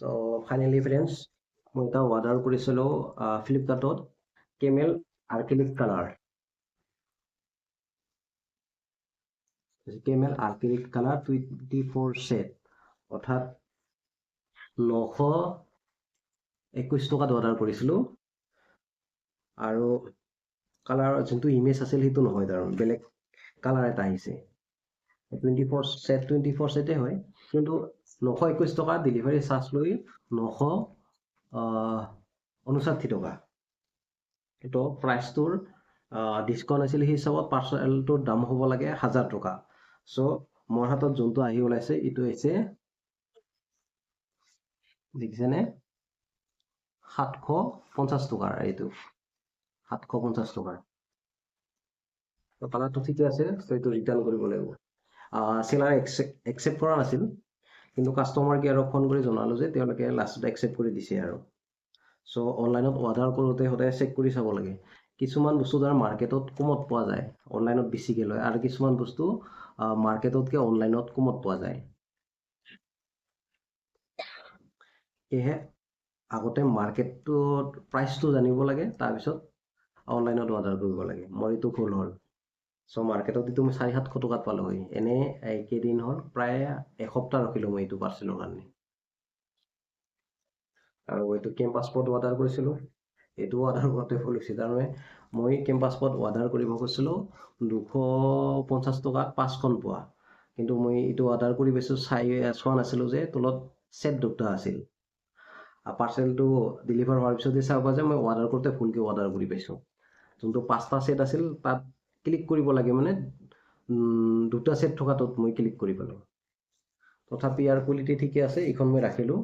So finally friends, মই এটা order কৰিছিলোঁ ফ্লিপকাৰ্টত কেমেল আৰ্কিলিক কালাৰ। কেমেল আৰ্কিলিক কালাৰ 24 সেট, অৰ্থাৎ 921 টকাত অৰ্ডাৰ কৰিছিলোঁ। আৰু কালাৰ যোনটো ইমেজ আছিল সেইটো নহয়, তাৰ বেলেগ কালাৰ এটা আহিছে। 24 সেটে হয়, কিন্তু 921 টকা ডেলিভাৰী চাৰ্জ লৈ 959 টকা। এইটো প্ৰাইচটোৰ ডিছকাউণ্ট আছিল, সেই হিচাপত পাৰ্চেলটোৰ দাম হ'ব লাগে 1000 টকা। চ' মোৰ হাতত যোনটো আহি ওলাইছে এইটো হৈছে, দেখিছেনে, 750 টকাৰ। এইটো 750 টকাৰ। কালাৰটো ঠিকে আছে, এইটো ৰিটাৰ্ণ কৰিব লাগিব। সেলাৰে একচেপ্ট কৰা নাছিল, কিন্তু কাষ্টমাৰ কেয়াৰক ফোন কৰি জনালোঁ যে তেওঁলোকে লাষ্টত একচেপ্ট কৰি দিছে আৰু। চ' অনলাইনত অৰ্ডাৰ কৰোঁতে সদায় চেক কৰি চাব লাগে। কিছুমান বস্তু ধৰ মাৰ্কেটত কমত পোৱা যায়, অনলাইনত বেছিকৈ লয়, আৰু কিছুমান বস্তু মাৰ্কেটতকৈ অনলাইনত কমত পোৱা যায়। সেয়েহে আগতে মাৰ্কেটটোত প্ৰাইচটো জানিব লাগে, তাৰপিছত অনলাইনত অৰ্ডাৰ কৰিব লাগে। মোৰ এইটো ভুল হ'ল। চ' মাৰ্কেটত এইটো মই 400-700 টকাত পালোঁ হয়। এনে কেইদিন হ'ল, প্ৰায় এসপ্তাহ ৰখিলোঁ মই এইটো পাৰ্চেলৰ কাৰণে। আৰু এইটো কেম্পাছপৰ্ট অৰ্ডাৰ কৰিছিলোঁ, এইটো অৰ্ডাৰ কৰোঁতে ভুল হৈছে। তাৰমানে মই কেম্পাছপৰ্ট অৰ্ডাৰ কৰিব খুজিছিলোঁ 250 টকাত 5খন পোৱা, কিন্তু মই এইটো অৰ্ডাৰ কৰি পাইছোঁ, চোৱা নাছিলোঁ যে তলত ছেট দুটা আছিল। পাৰ্চেলটো ডেলিভাৰ হোৱাৰ পিছতে চাব যে মই অৰ্ডাৰ কৰোঁতে ভুলকৈ অৰ্ডাৰ কৰি পাইছোঁ। যোনটো 5টা ছেট আছিল তাত ক্লিক কৰিব লাগে, মানে 2টা ছেট থকাটোত মই ক্লিক কৰি পালোঁ। তথাপি ইয়াৰ কোৱালিটি ঠিকে আছে, এইখন মই ৰাখিলোঁ।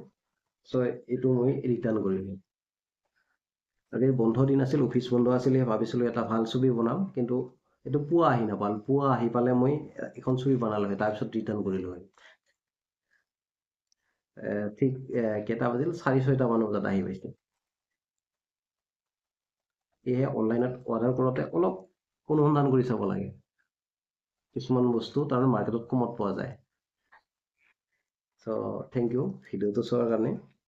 চ' এইটো মই ৰিটাৰ্ণ কৰিলোঁ। আৰু বন্ধ দিন আছিল, অফিচ বন্ধ আছিলে, ভাবিছিলোঁ এটা ভাল ছবি বনাম, কিন্তু এইটো পুৱা আহি নাপাল। পুৱা আহি পালে মই এখন ছবি বনালোঁ হয়, তাৰপিছত ৰিটাৰ্ণ কৰিলোঁ হয়। ঠিক কেইটা বাজিল, 4-6টা মান বজাত আহি পাইছে। সেয়েহে অনলাইনত অৰ্ডাৰ কৰোঁতে অলপ অনুসন্ধান কৰি চাব লাগে। কিছুমান বস্তু তাৰ মাৰ্কেটত কমত পোৱা যায়। চ' থেংক ইউ ভিডিঅ'টো চোৱাৰ কাৰণে।